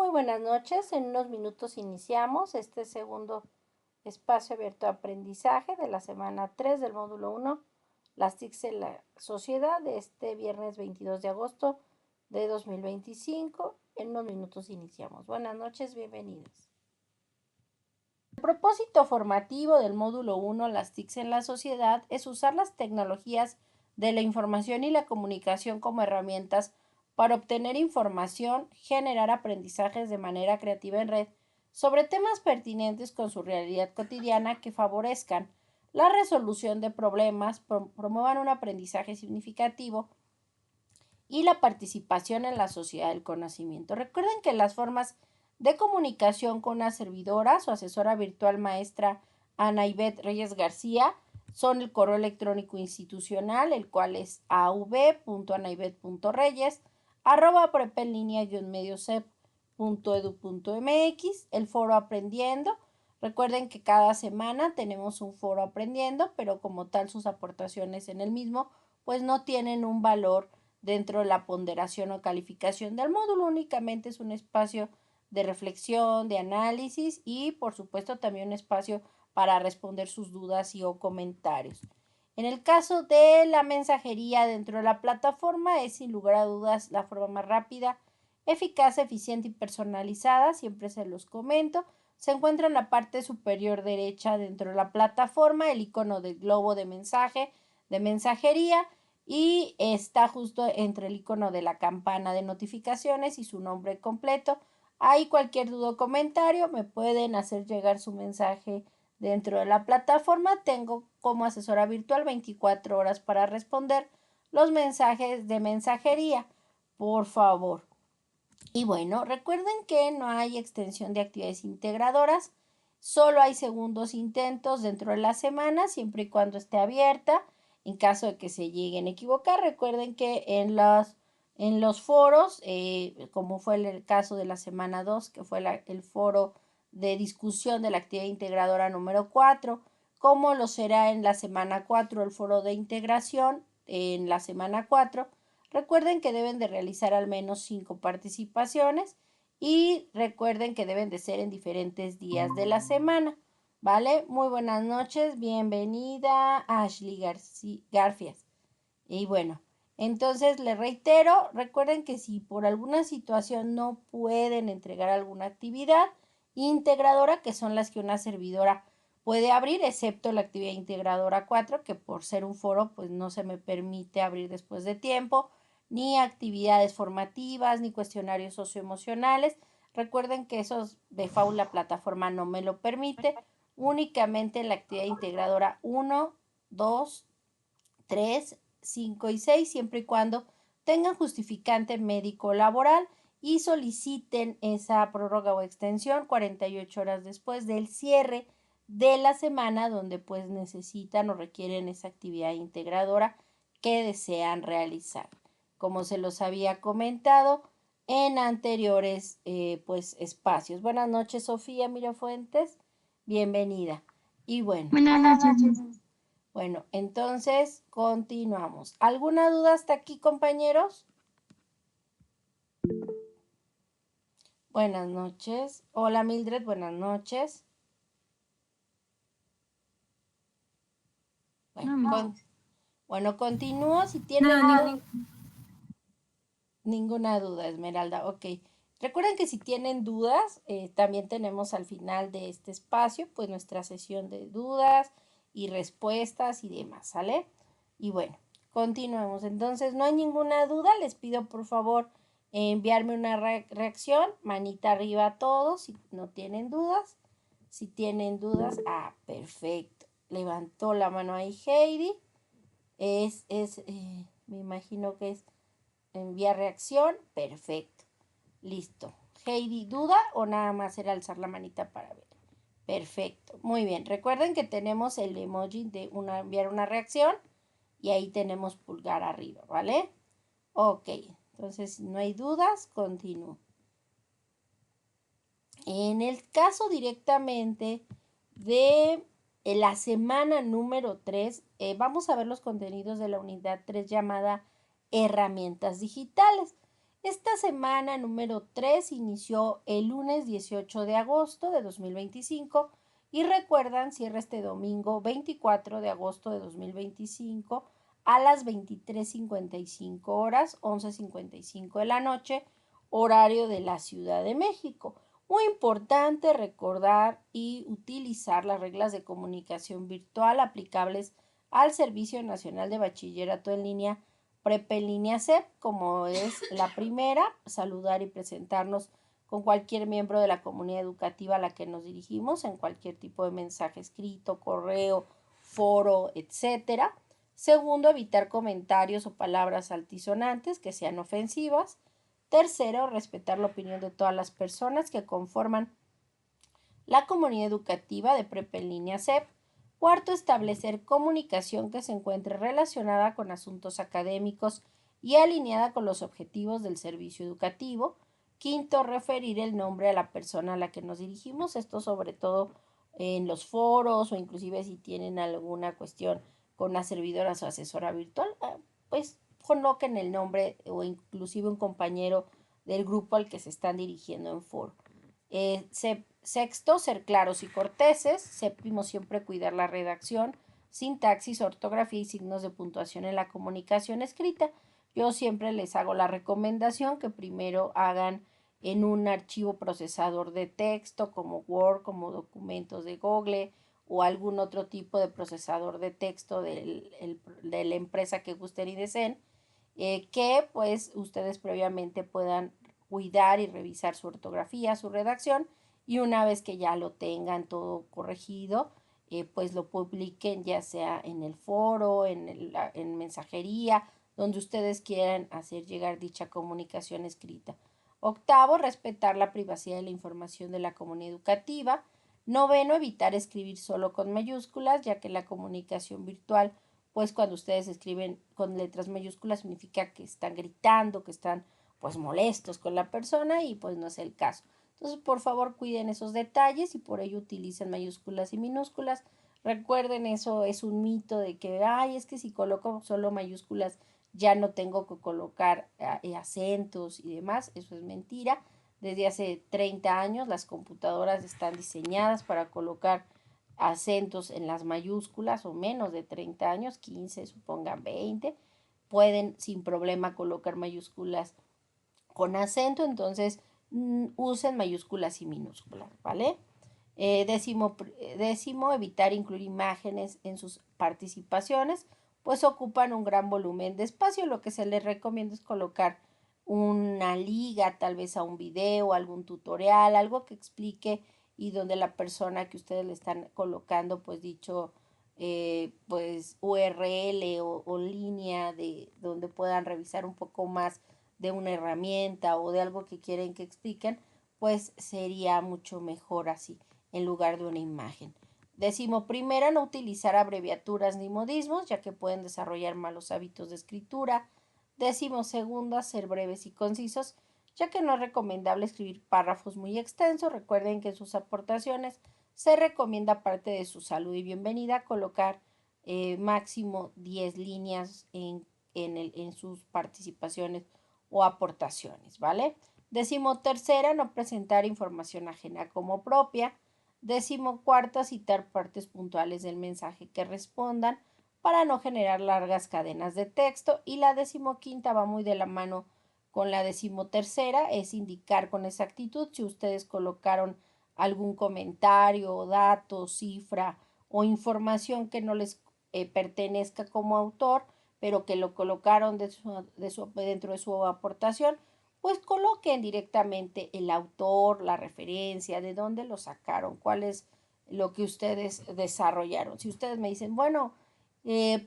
Muy buenas noches. En unos minutos iniciamos este segundo espacio abierto de aprendizaje de la semana 3 del módulo 1, las TICs en la sociedad, de este viernes 22 de agosto de 2025. En unos minutos iniciamos. Buenas noches, bienvenidos. El propósito formativo del módulo 1, las TICs en la sociedad, es usar las tecnologías de la información y la comunicación como herramientas para obtener información, generar aprendizajes de manera creativa en red sobre temas pertinentes con su realidad cotidiana que favorezcan la resolución de problemas, promuevan un aprendizaje significativo y la participación en la sociedad del conocimiento. Recuerden que las formas de comunicación con una servidora, su asesora virtual maestra Ana Ivette Reyes García, son el correo electrónico institucional, el cual es av.anaivette.reyes @prepenlinea-mediosep.edu.mx, el foro aprendiendo. Recuerden que cada semana tenemos un foro aprendiendo, pero como tal sus aportaciones en el mismo pues no tienen un valor dentro de la ponderación o calificación del módulo, únicamente es un espacio de reflexión, de análisis y por supuesto también un espacio para responder sus dudas y o comentarios. En el caso de la mensajería dentro de la plataforma es sin lugar a dudas la forma más rápida, eficaz, eficiente y personalizada, siempre se los comento. Se encuentra en la parte superior derecha dentro de la plataforma el icono del globo de mensaje, de mensajería, y está justo entre el icono de la campana de notificaciones y su nombre completo. Hay cualquier duda o comentario, me pueden hacer llegar su mensaje dentro de la plataforma. Tengo como asesora virtual 24 horas para responder los mensajes de mensajería, por favor. Y bueno, recuerden que no hay extensión de actividades integradoras, solo hay segundos intentos dentro de la semana, siempre y cuando esté abierta. En caso de que se lleguen a equivocar, recuerden que en los foros, como fue el caso de la semana 2, que fue el foro de discusión de la actividad integradora número 4, como lo será en la semana 4 el foro de integración en la semana 4, recuerden que deben de realizar al menos 5 participaciones y recuerden que deben de ser en diferentes días de la semana. ¿Vale? Muy buenas noches, bienvenida Ashley Garfias. Y bueno, entonces les reitero, recuerden que si por alguna situación no pueden entregar alguna actividad integradora, que son las que una servidora puede abrir, excepto la actividad integradora 4, que por ser un foro pues no se me permite abrir después de tiempo, ni actividades formativas, ni cuestionarios socioemocionales. Recuerden que esos de FAU la plataforma no me lo permite, únicamente la actividad integradora 1, 2, 3, 5 y 6, siempre y cuando tengan justificante médico laboral y soliciten esa prórroga o extensión 48 horas después del cierre de la semana donde pues necesitan o requieren esa actividad integradora que desean realizar. Como se los había comentado en anteriores pues espacios. Buenas noches, Sofía Mirafuentes, bienvenida. Y bueno. Buenas noches. Bueno, entonces continuamos. ¿Alguna duda hasta aquí, compañeros? Buenas noches. Hola, Mildred, buenas noches. Bueno, continúo. Si tienen ninguna duda, Esmeralda. Ok. Recuerden que si tienen dudas, también tenemos al final de este espacio, pues nuestra sesión de dudas y respuestas y demás, ¿sale? Y bueno, continuemos. Entonces, no hay ninguna duda. Les pido, por favor, enviarme una reacción. Manita arriba a todos si no tienen dudas. Si tienen dudas, perfecto. Levantó la mano ahí Heidi. Me imagino que es enviar reacción. Perfecto. Listo. Heidi, ¿duda o nada más era alzar la manita para ver? Perfecto. Muy bien. Recuerden que tenemos el emoji de enviar una reacción y ahí tenemos pulgar arriba, ¿vale? Ok. Entonces, si no hay dudas, continúo. En el caso directamente de la semana número 3, vamos a ver los contenidos de la unidad 3 llamada herramientas digitales. Esta semana número 3 inició el lunes 18 de agosto de 2025 y recuerdan, cierra este domingo 24 de agosto de 2025 a las 23:55 horas, 11:55 de la noche, horario de la Ciudad de México. Muy importante recordar y utilizar las reglas de comunicación virtual aplicables al Servicio Nacional de Bachillerato en Línea Prepa en Línea CEP, como es la primera, saludar y presentarnos con cualquier miembro de la comunidad educativa a la que nos dirigimos en cualquier tipo de mensaje escrito, correo, foro, etcétera. Segundo, evitar comentarios o palabras altisonantes que sean ofensivas. Tercero, respetar la opinión de todas las personas que conforman la comunidad educativa de Prepa en Línea CEP. Cuarto, establecer comunicación que se encuentre relacionada con asuntos académicos y alineada con los objetivos del servicio educativo. Quinto, referir el nombre a la persona a la que nos dirigimos, esto sobre todo en los foros o inclusive si tienen alguna cuestión con una servidora o asesora virtual, pues coloquen el nombre o inclusive un compañero del grupo al que se están dirigiendo en foro. Sexto, ser claros y corteses. Séptimo, siempre cuidar la redacción, sintaxis, ortografía y signos de puntuación en la comunicación escrita. Yo siempre les hago la recomendación que primero hagan en un archivo procesador de texto como Word, como documentos de Google o algún otro tipo de procesador de texto de la empresa que gusten y deseen, que pues ustedes previamente puedan cuidar y revisar su ortografía, su redacción, y una vez que ya lo tengan todo corregido, pues lo publiquen ya sea en el foro, en mensajería, donde ustedes quieran hacer llegar dicha comunicación escrita. Octavo, respetar la privacidad de la información de la comunidad educativa. Noveno, evitar escribir solo con mayúsculas, ya que la comunicación virtual, pues cuando ustedes escriben con letras mayúsculas significa que están gritando, que están pues molestos con la persona y pues no es el caso. Entonces, por favor, cuiden esos detalles y por ello utilicen mayúsculas y minúsculas. Recuerden, eso es un mito de que, ay, es que si coloco solo mayúsculas ya no tengo que colocar acentos y demás. Eso es mentira. Desde hace 30 años las computadoras están diseñadas para colocar acentos en las mayúsculas o menos de 30 años, 15, supongan 20. Pueden sin problema colocar mayúsculas con acento, entonces usen mayúsculas y minúsculas, ¿vale? Décimo, evitar incluir imágenes en sus participaciones, pues ocupan un gran volumen de espacio. Lo que se les recomienda es colocar una liga tal vez a un video, algún tutorial, algo que explique y donde la persona que ustedes le están colocando, pues dicho, pues URL o línea de donde puedan revisar un poco más de una herramienta o de algo que quieren que expliquen, pues sería mucho mejor así, en lugar de una imagen. Décimo primero, no utilizar abreviaturas ni modismos, ya que pueden desarrollar malos hábitos de escritura. Décimo segundo, ser breves y concisos, ya que no es recomendable escribir párrafos muy extensos. Recuerden que en sus aportaciones se recomienda, aparte de su salud y bienvenida, colocar máximo 10 líneas en sus participaciones o aportaciones, ¿vale? Décimo tercera, no presentar información ajena como propia. Décimo cuarta, citar partes puntuales del mensaje que respondan para no generar largas cadenas de texto. Y la decimoquinta va muy de la mano con la decimotercera, es indicar con exactitud si ustedes colocaron algún comentario, dato, cifra o información que no les pertenezca como autor, pero que lo colocaron dentro de su aportación, pues coloquen directamente el autor, la referencia, de dónde lo sacaron, cuál es lo que ustedes desarrollaron. Si ustedes me dicen, bueno,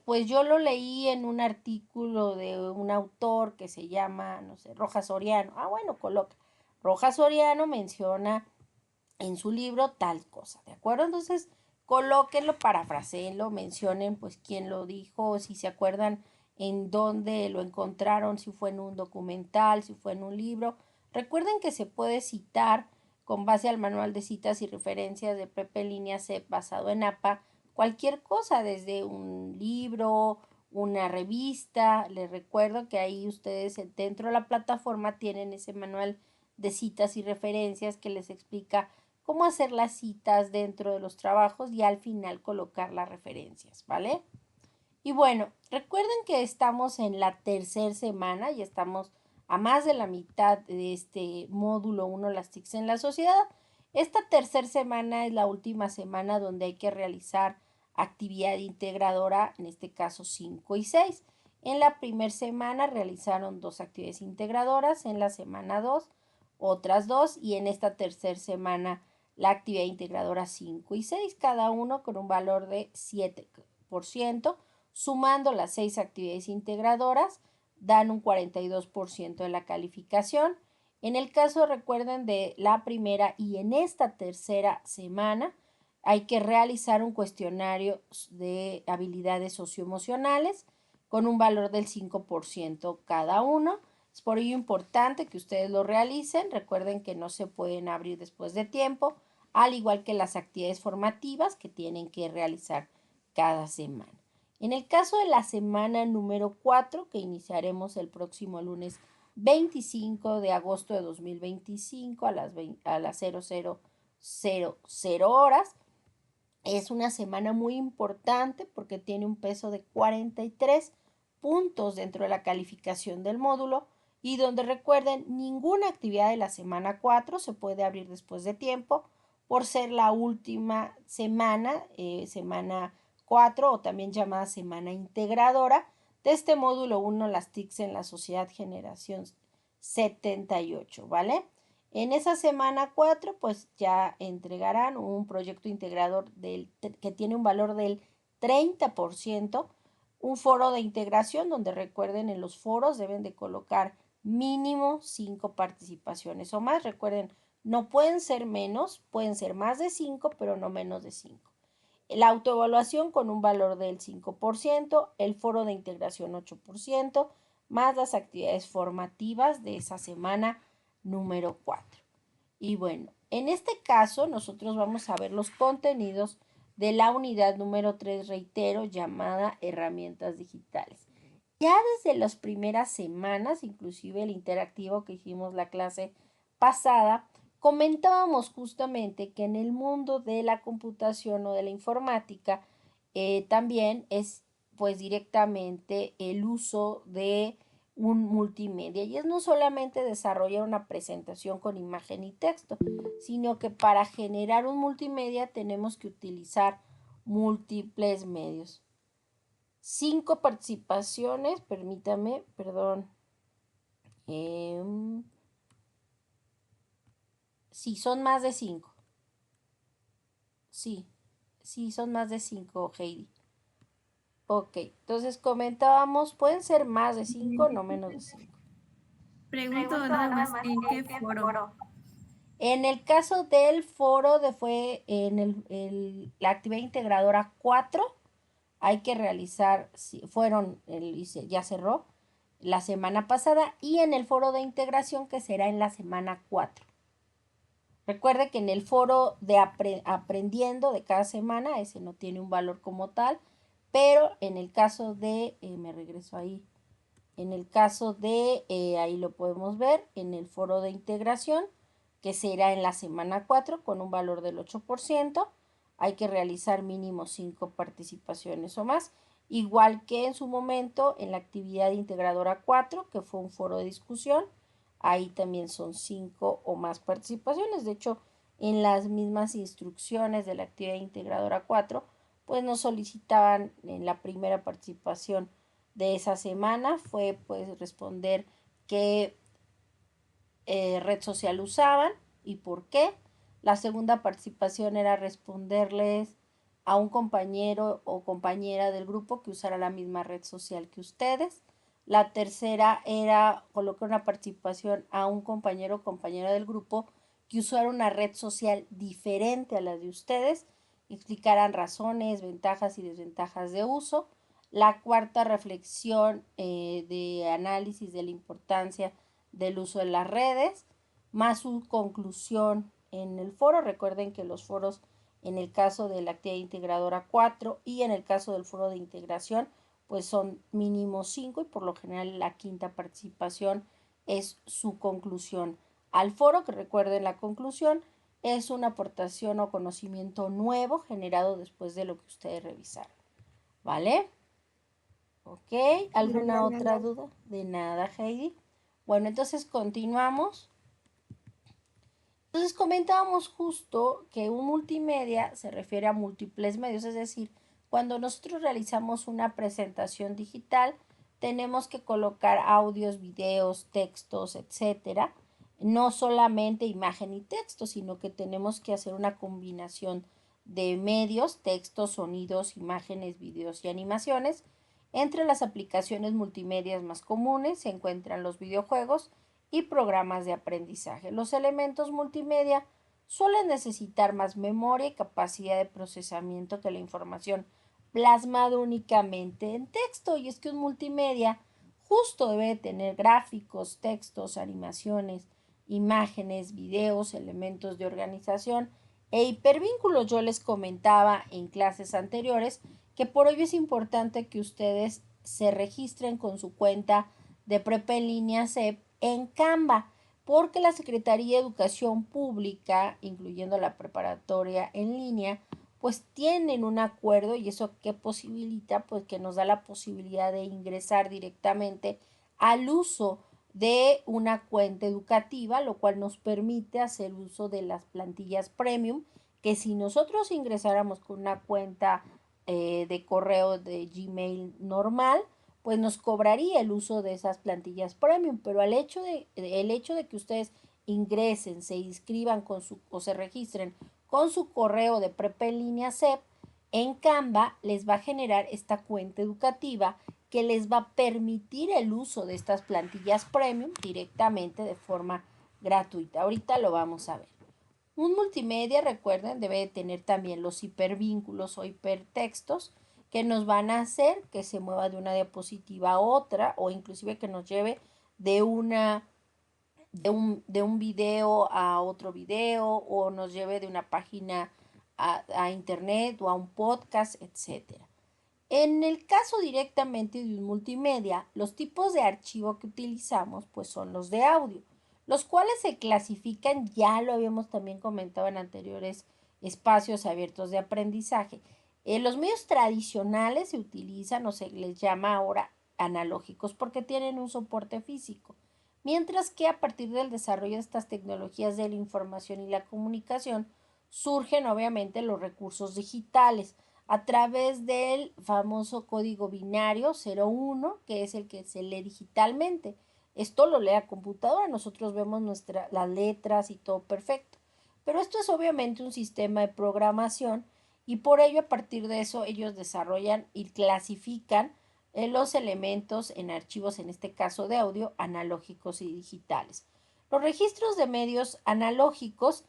pues yo lo leí en un artículo de un autor que se llama, no sé, Rojas Soriano. Ah, bueno, coloca. Rojas Soriano menciona en su libro tal cosa, ¿de acuerdo? Entonces, colóquenlo, parafraseenlo, mencionen pues quién lo dijo, si se acuerdan en dónde lo encontraron, si fue en un documental, si fue en un libro. Recuerden que se puede citar con base al manual de citas y referencias de Prepa en Línea CEP basado en APA, cualquier cosa, desde un libro, una revista. Les recuerdo que ahí ustedes dentro de la plataforma tienen ese manual de citas y referencias que les explica cómo hacer las citas dentro de los trabajos y al final colocar las referencias, ¿vale? Y bueno, recuerden que estamos en la tercera semana y estamos a más de la mitad de este módulo 1, las TICs en la sociedad. Esta tercera semana es la última semana donde hay que realizar actividad integradora, en este caso 5 y 6. En la primera semana realizaron 2 actividades integradoras, en la semana 2 otras 2 y en esta tercera semana la actividad integradora 5 y 6, cada uno con un valor de 7%. Sumando las 6 actividades integradoras, dan un 42% de la calificación. En el caso, recuerden, de la primera y en esta tercera semana, hay que realizar un cuestionario de habilidades socioemocionales con un valor del 5% cada uno. Es por ello importante que ustedes lo realicen. Recuerden que no se pueden abrir después de tiempo, al igual que las actividades formativas que tienen que realizar cada semana. En el caso de la semana número 4, que iniciaremos el próximo lunes 25 de agosto de 2025 a las 00:00 horas, es una semana muy importante porque tiene un peso de 43 puntos dentro de la calificación del módulo y donde, recuerden, ninguna actividad de la semana 4 se puede abrir después de tiempo por ser la última semana, semana 4 o también llamada semana integradora de este módulo 1, las TICs en la sociedad generación 78, ¿vale? En esa semana 4, pues ya entregarán un proyecto integrador que tiene un valor del 30%, un foro de integración donde, recuerden, en los foros deben de colocar mínimo 5 participaciones o más. Recuerden, no pueden ser menos, pueden ser más de 5, pero no menos de 5. La autoevaluación con un valor del 5%, el foro de integración 8%, más las actividades formativas de esa semana número 4. Y bueno, en este caso nosotros vamos a ver los contenidos de la unidad número 3, reitero, llamada herramientas digitales. Ya desde las primeras semanas, inclusive el interactivo que hicimos la clase pasada, comentábamos justamente que en el mundo de la computación o de la informática también es pues directamente el uso de un multimedia y es no solamente desarrollar una presentación con imagen y texto, sino que para generar un multimedia tenemos que utilizar múltiples medios. 5 participaciones, permítame, perdón. Sí, son más de 5. Sí, son más de 5, Heidi. Ok, entonces comentábamos, pueden ser más de 5, no menos de 5. Pregunto nada más, ¿en qué foro? En el caso del foro fue en la actividad integradora 4, hay que realizar, ya cerró la semana pasada, y en el foro de integración que será en la semana 4. Recuerde que en el foro de aprendiendo de cada semana, ese no tiene un valor como tal, pero en el caso de, me regreso ahí, en el caso de, ahí lo podemos ver, en el foro de integración, que será en la semana 4 con un valor del 8%, hay que realizar mínimo 5 participaciones o más, igual que en su momento en la actividad integradora 4, que fue un foro de discusión, ahí también son 5 o más participaciones. De hecho, en las mismas instrucciones de la actividad integradora 4, pues nos solicitaban en la primera participación de esa semana fue pues responder qué red social usaban y por qué. La segunda participación era responderles a un compañero o compañera del grupo que usara la misma red social que ustedes. La tercera era colocar una participación a un compañero o compañera del grupo que usara una red social diferente a la de ustedes, explicaran razones, ventajas y desventajas de uso. La cuarta reflexión de análisis de la importancia del uso de las redes, más su conclusión en el foro. Recuerden que los foros, en el caso de la actividad integradora 4 y en el caso del foro de integración, pues son mínimo 5 y por lo general la quinta participación es su conclusión al foro, que recuerden la conclusión es una aportación o conocimiento nuevo generado después de lo que ustedes revisaron. ¿Vale? ¿Ok? ¿Alguna otra duda? De nada, Heidi. Bueno, entonces continuamos. Entonces comentábamos justo que un multimedia se refiere a múltiples medios, es decir, cuando nosotros realizamos una presentación digital, tenemos que colocar audios, videos, textos, etcétera, no solamente imagen y texto, sino que tenemos que hacer una combinación de medios, textos, sonidos, imágenes, videos y animaciones. Entre las aplicaciones multimedia más comunes se encuentran los videojuegos y programas de aprendizaje. Los elementos multimedia suelen necesitar más memoria y capacidad de procesamiento que la información plasmada únicamente en texto. Y es que un multimedia justo debe tener gráficos, textos, animaciones, imágenes, videos, elementos de organización e hipervínculos. Yo les comentaba en clases anteriores que por ello es importante que ustedes se registren con su cuenta de prepa en línea CEP en Canva, porque la Secretaría de Educación Pública, incluyendo la preparatoria en línea, pues tienen un acuerdo y eso que posibilita, pues que nos da la posibilidad de ingresar directamente al uso de una cuenta educativa, lo cual nos permite hacer uso de las plantillas premium, que si nosotros ingresáramos con una cuenta de correo de Gmail normal, pues nos cobraría el uso de esas plantillas premium, pero el hecho de que ustedes ingresen, se inscriban con su, o se registren con su correo de prepa en línea CEP, en Canva les va a generar esta cuenta educativa que les va a permitir el uso de estas plantillas premium directamente de forma gratuita. Ahorita lo vamos a ver. Un multimedia, recuerden, debe tener también los hipervínculos o hipertextos que nos van a hacer que se mueva de una diapositiva a otra o inclusive que nos lleve de un video a otro video o nos lleve de una página a internet o a un podcast, etcétera. En el caso directamente de un multimedia, los tipos de archivo que utilizamos pues son los de audio, los cuales se clasifican, ya lo habíamos también comentado en anteriores espacios abiertos de aprendizaje. Los medios tradicionales se utilizan o se les llama ahora analógicos porque tienen un soporte físico, mientras que a partir del desarrollo de estas tecnologías de la información y la comunicación surgen obviamente los recursos digitales a través del famoso código binario 01, que es el que se lee digitalmente. Esto lo lee a computadora, nosotros vemos las letras y todo perfecto. Pero esto es obviamente un sistema de programación y por ello a partir de eso ellos desarrollan y clasifican los elementos en archivos, en este caso de audio, analógicos y digitales. Los registros de medios analógicos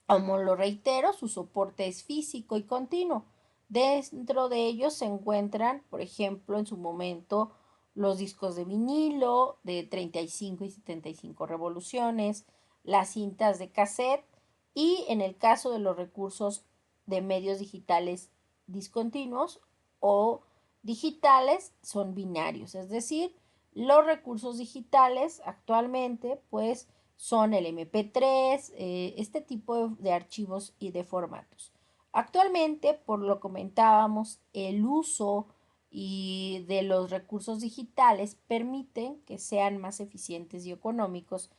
como lo reitero, su soporte es físico y continuo. Dentro de ellos se encuentran, por ejemplo, en su momento, los discos de vinilo de 35 y 75 revoluciones, las cintas de cassette y en el caso de los recursos de medios digitales discontinuos o digitales son binarios, es decir, los recursos digitales actualmente pues son el MP3, este tipo de archivos y de formatos. Actualmente, por lo comentábamos, el uso y de los recursos digitales permiten que sean más eficientes y económicos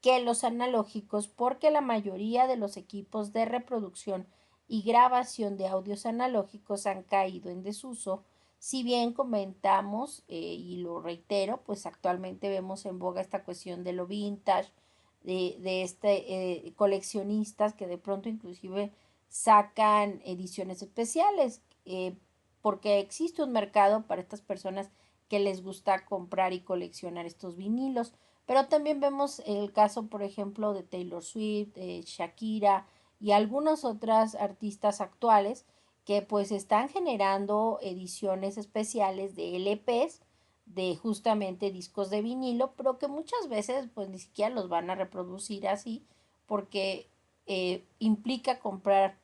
que los analógicos porque la mayoría de los equipos de reproducción y grabación de audios analógicos han caído en desuso. Si bien comentamos, y lo reitero, pues actualmente vemos en boga esta cuestión de lo vintage, coleccionistas que de pronto inclusive sacan ediciones especiales, porque existe un mercado para estas personas que les gusta comprar y coleccionar estos vinilos. Pero también vemos el caso, por ejemplo, de Taylor Swift, Shakira y algunas otras artistas actuales que pues están generando ediciones especiales de LPs de justamente discos de vinilo, pero que muchas veces pues ni siquiera los van a reproducir así porque implica comprar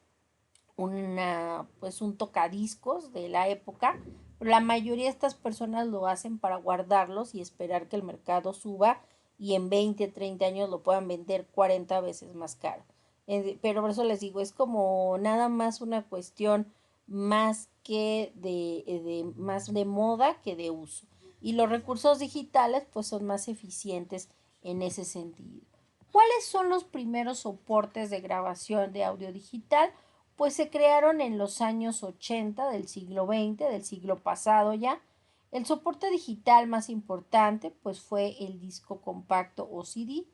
pues un tocadiscos de la época La mayoría de estas personas lo hacen para guardarlos y esperar que el mercado suba y en 20, 30 años lo puedan vender 40 veces más caro. Pero por eso les digo, es como nada más una cuestión más que más de moda que de uso. Y los recursos digitales pues son más eficientes en ese sentido. ¿Cuáles son los primeros soportes de grabación de audio digital? Pues se crearon en los años 80 del siglo XX, del siglo pasado ya. El soporte digital más importante pues fue el disco compacto o CD.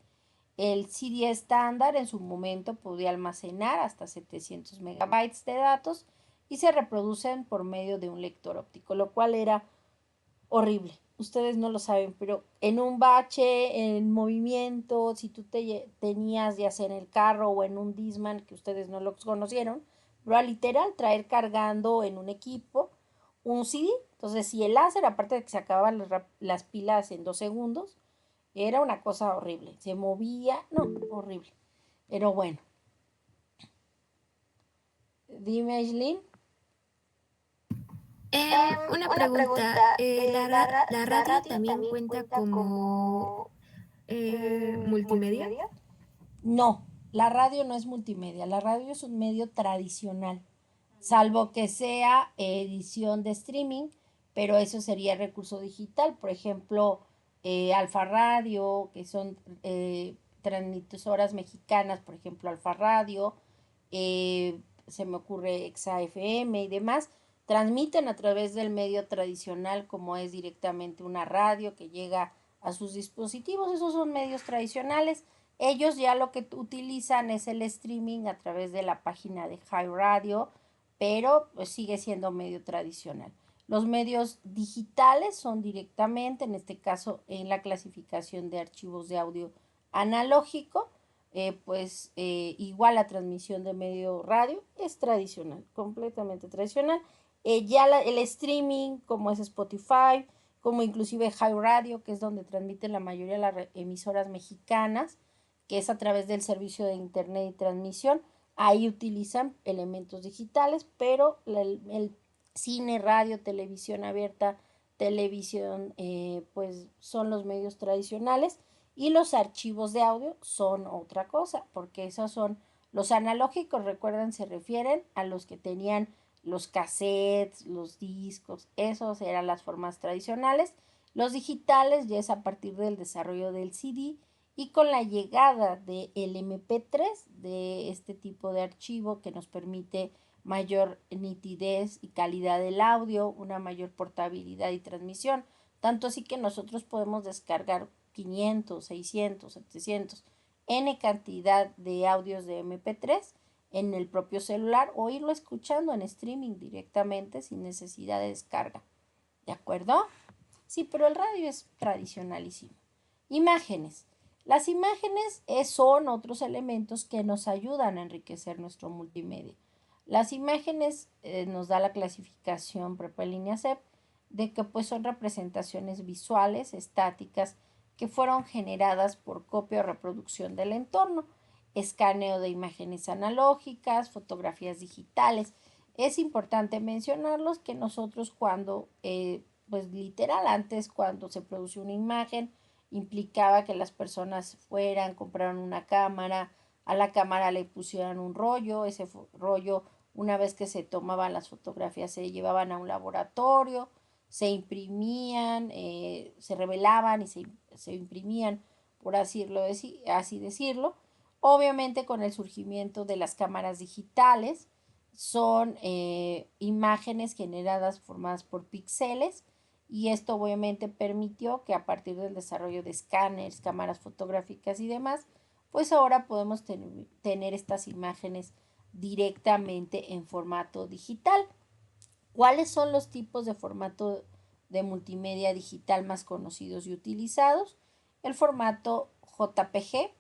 El CD estándar en su momento podía almacenar hasta 700 megabytes de datos y se reproducen por medio de un lector óptico, lo cual era horrible. Ustedes no lo saben, pero en un bache, en movimiento, si tú tenías ya sea en el carro o en un Discman, que ustedes no lo conocieron, pero a literal traer cargando en un equipo un CD. Entonces, si el láser, aparte de que se acababan las pilas en 2 segundos, era una cosa horrible. Se movía, no, horrible. Pero bueno, dime, Aislinn. Una pregunta, ¿la radio también cuenta como multimedia? No, la radio no es multimedia, la radio es un medio tradicional, salvo que sea edición de streaming, pero eso sería recurso digital, por ejemplo, Alfa Radio, que son transmisoras mexicanas, por ejemplo, Alfa Radio, se me ocurre Exa FM y demás, transmiten a través del medio tradicional como es directamente una radio que llega a sus dispositivos, esos son medios tradicionales. Ellos ya lo que utilizan es el streaming a través de la página de High Radio, pero pues sigue siendo medio tradicional. Los medios digitales son directamente, en este caso, en la clasificación de archivos de audio analógico, igual la transmisión de medio radio es tradicional, completamente tradicional. El streaming, como es Spotify, como inclusive High Radio, que es donde transmiten la mayoría de las emisoras mexicanas, que es a través del servicio de internet y transmisión. Ahí utilizan elementos digitales, pero el cine, radio, televisión abierta, televisión, pues son los medios tradicionales y los archivos de audio son otra cosa, porque esos son los analógicos, recuerden, se refieren a los que tenían los cassettes, los discos, esos eran las formas tradicionales. Los digitales ya es a partir del desarrollo del CD y con la llegada del MP3, de este tipo de archivo que nos permite mayor nitidez y calidad del audio, una mayor portabilidad y transmisión, tanto así que nosotros podemos descargar 500, 600, 700, n cantidad de audios de MP3 en el propio celular o irlo escuchando en streaming directamente sin necesidad de descarga. ¿De acuerdo? Sí, pero el radio es tradicionalísimo. Imágenes. Las imágenes son otros elementos que nos ayudan a enriquecer nuestro multimedia. Las imágenes nos da la clasificación Prepelínea CEP de que pues son representaciones visuales, estáticas, que fueron generadas por copia o reproducción del entorno, escaneo de imágenes analógicas, fotografías digitales. Es importante mencionarlos que nosotros cuando, pues literal, antes cuando se produce una imagen, implicaba que las personas fueran, compraran una cámara, a la cámara le pusieran un rollo, ese rollo, una vez que se tomaban las fotografías, se llevaban a un laboratorio, se imprimían, se revelaban y se imprimían, por así decirlo. Obviamente con el surgimiento de las cámaras digitales, son imágenes generadas formadas por píxeles y esto obviamente permitió que a partir del desarrollo de escáneres, cámaras fotográficas y demás, pues ahora podemos tener estas imágenes directamente en formato digital. ¿Cuáles son los tipos de formato de multimedia digital más conocidos y utilizados? El formato JPG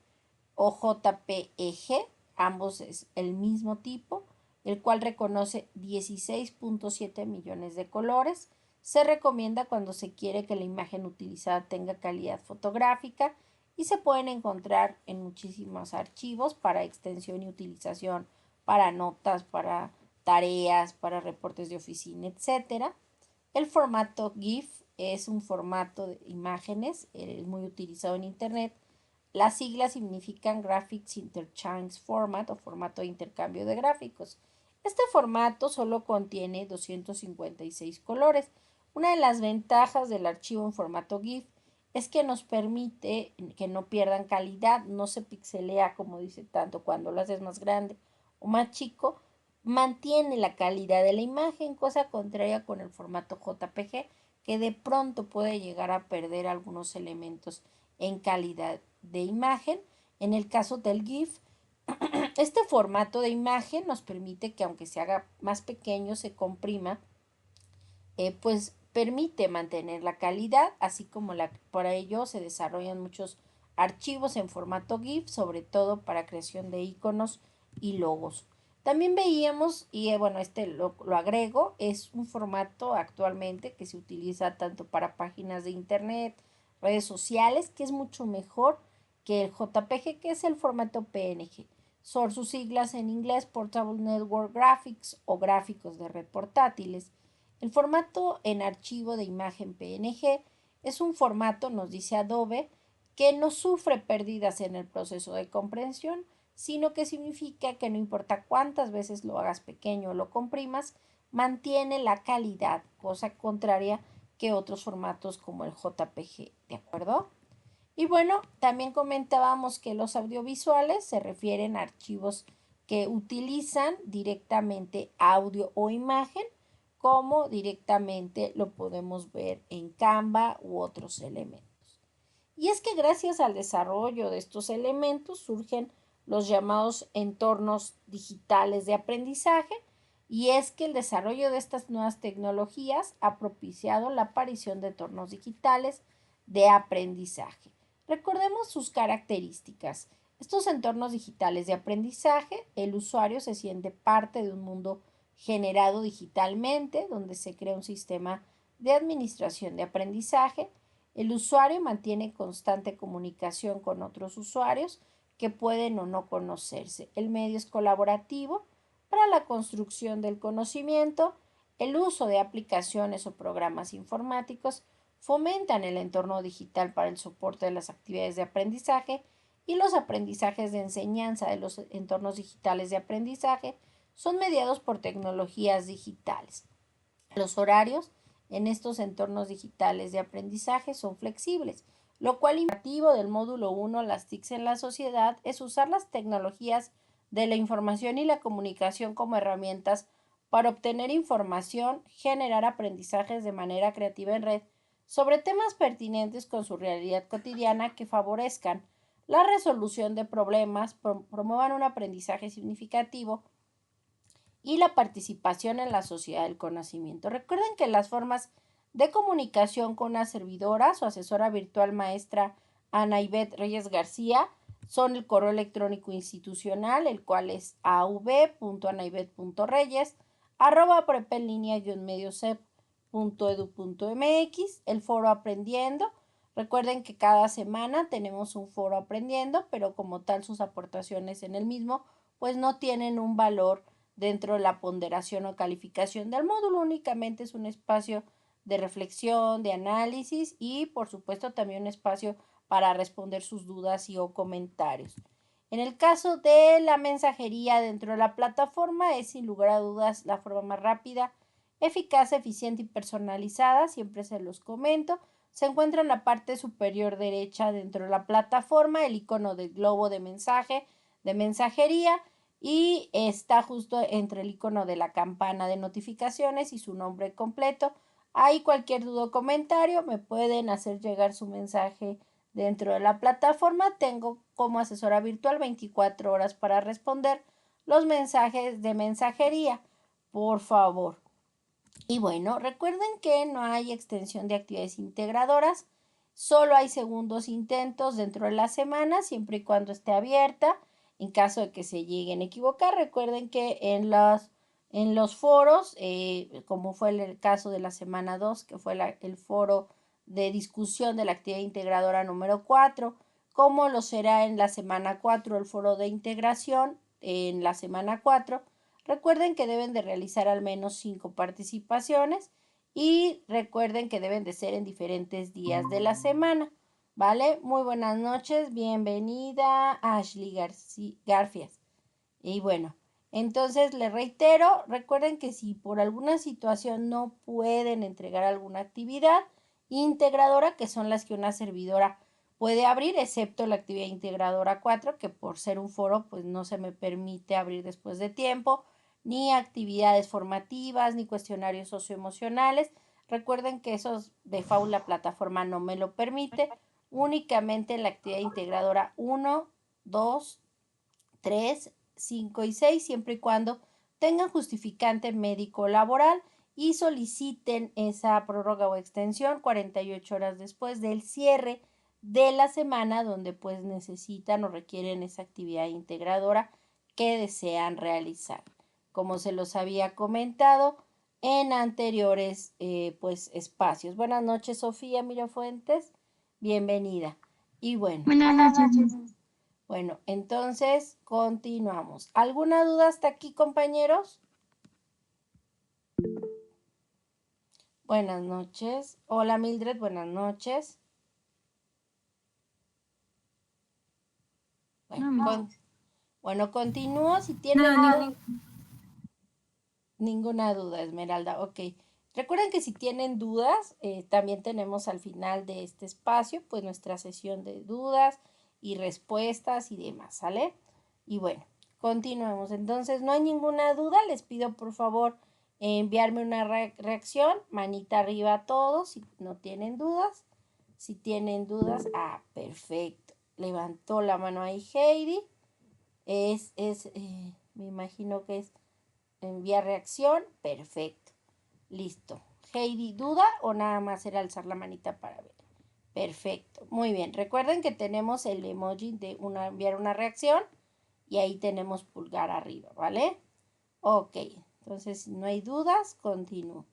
o JPEG, ambos es el mismo tipo, el cual reconoce 16.7 millones de colores. Se recomienda cuando se quiere que la imagen utilizada tenga calidad fotográfica y se pueden encontrar en muchísimos archivos para extensión y utilización, para notas, para tareas, para reportes de oficina, etcétera. El formato GIF es un formato de imágenes, es muy utilizado en Internet. Las siglas significan Graphics Interchange Format o formato de intercambio de gráficos. Este formato solo contiene 256 colores. Una de las ventajas del archivo en formato GIF es que nos permite que no pierdan calidad, no se pixelea como dice tanto cuando lo haces más grande o más chico, mantiene la calidad de la imagen, cosa contraria con el formato JPG, que de pronto puede llegar a perder algunos elementos en calidad de imagen. En el caso del GIF, este formato de imagen nos permite que aunque se haga más pequeño, se comprima, pues permite mantener la calidad, así como por ello se desarrollan muchos archivos en formato GIF, sobre todo para creación de iconos y logos. También veíamos, y bueno, lo agrego, es un formato actualmente que se utiliza tanto para páginas de internet, redes sociales, que es mucho mejor que el JPG, que es el formato PNG. Son sus siglas en inglés, Portable Network Graphics o gráficos de red portátiles. El formato en archivo de imagen PNG es un formato, nos dice Adobe, que no sufre pérdidas en el proceso de comprensión, sino que significa que no importa cuántas veces lo hagas pequeño o lo comprimas, mantiene la calidad, cosa contraria que otros formatos como el JPG, ¿de acuerdo? Y bueno, también comentábamos que los audiovisuales se refieren a archivos que utilizan directamente audio o imagen, como directamente lo podemos ver en Canva u otros elementos. Y es que gracias al desarrollo de estos elementos surgen los llamados entornos digitales de aprendizaje, y es que el desarrollo de estas nuevas tecnologías ha propiciado la aparición de entornos digitales de aprendizaje. Recordemos sus características. Estos entornos digitales de aprendizaje, el usuario se siente parte de un mundo generado digitalmente, donde se crea un sistema de administración de aprendizaje. El usuario mantiene constante comunicación con otros usuarios que pueden o no conocerse. El medio es colaborativo para la construcción del conocimiento. El uso de aplicaciones o programas informáticos fomentan el entorno digital para el soporte de las actividades de aprendizaje, y los aprendizajes de enseñanza de los entornos digitales de aprendizaje son mediados por tecnologías digitales. Los horarios en estos entornos digitales de aprendizaje son flexibles, lo cual imperativo del módulo 1, las TICs en la sociedad, es usar las tecnologías de la información y la comunicación como herramientas para obtener información, generar aprendizajes de manera creativa en red sobre temas pertinentes con su realidad cotidiana que favorezcan la resolución de problemas, promuevan un aprendizaje significativo y la participación en la sociedad del conocimiento. Recuerden que las formas de comunicación con una servidora, su asesora virtual maestra Ana Ivette Reyes García, son el correo electrónico institucional, el cual es av.anaibet.reyes@prepenlinea-mediosep.edu.mx, el foro aprendiendo. Recuerden que cada semana tenemos un foro aprendiendo, pero como tal sus aportaciones en el mismo pues no tienen un valor dentro de la ponderación o calificación del módulo, únicamente es un espacio de reflexión, de análisis y por supuesto también un espacio para responder sus dudas y o comentarios. En el caso de la mensajería dentro de la plataforma es sin lugar a dudas la forma más rápida, eficaz, eficiente y personalizada, siempre se los comento. Se encuentra en la parte superior derecha dentro de la plataforma el icono del globo de mensaje, de mensajería, y está justo entre el icono de la campana de notificaciones y su nombre completo. Hay cualquier duda o comentario, me pueden hacer llegar su mensaje dentro de la plataforma. Tengo como asesora virtual 24 horas para responder los mensajes de mensajería, por favor. Y bueno, recuerden que no hay extensión de actividades integradoras, solo hay segundos intentos dentro de la semana, siempre y cuando esté abierta. En caso de que se lleguen a equivocar, recuerden que en los foros, como fue el caso de la semana 2, que fue el foro de discusión de la actividad integradora número 4, como lo será en la semana 4 el foro de integración en la semana 4, recuerden que deben de realizar al menos 5 participaciones Y recuerden que deben de ser en diferentes días de la semana, ¿vale? Muy buenas noches, bienvenida Ashley Garfias. Y bueno, entonces les reitero, recuerden que si por alguna situación no pueden entregar alguna actividad integradora, que son las que una servidora puede abrir, excepto la actividad integradora 4, que por ser un foro, pues no se me permite abrir después de tiempo, ni actividades formativas, ni cuestionarios socioemocionales. Recuerden que esos de la plataforma no me lo permite, únicamente la actividad integradora 1, 2, 3, 5 y 6, siempre y cuando tengan justificante médico laboral y soliciten esa prórroga o extensión 48 horas después del cierre de la semana donde pues necesitan o requieren esa actividad integradora que desean realizar. Como se los había comentado en anteriores pues espacios. Buenas noches, Sofía Mirafuentes, bienvenida. Y bueno, Buenas noches. bueno, entonces continuamos. ¿Alguna duda hasta aquí, compañeros? Buenas noches. Hola, Mildred, buenas noches. Bueno, continúo. Si tienen ninguna duda, Esmeralda. Ok. Recuerden que si tienen dudas, también tenemos al final de este espacio, pues nuestra sesión de dudas y respuestas y demás, ¿sale? Y bueno, continuemos. Entonces, no hay ninguna duda. Les pido por favor enviarme una reacción. Manita arriba a todos si no tienen dudas. Si tienen dudas, perfecto. Levantó la mano ahí Heidi. Me imagino que es enviar reacción. Perfecto. Listo. Heidi, ¿duda o nada más era alzar la manita para ver? Perfecto. Muy bien. Recuerden que tenemos el emoji de enviar una reacción y ahí tenemos pulgar arriba, ¿vale? Ok. Entonces, si no hay dudas, continúo.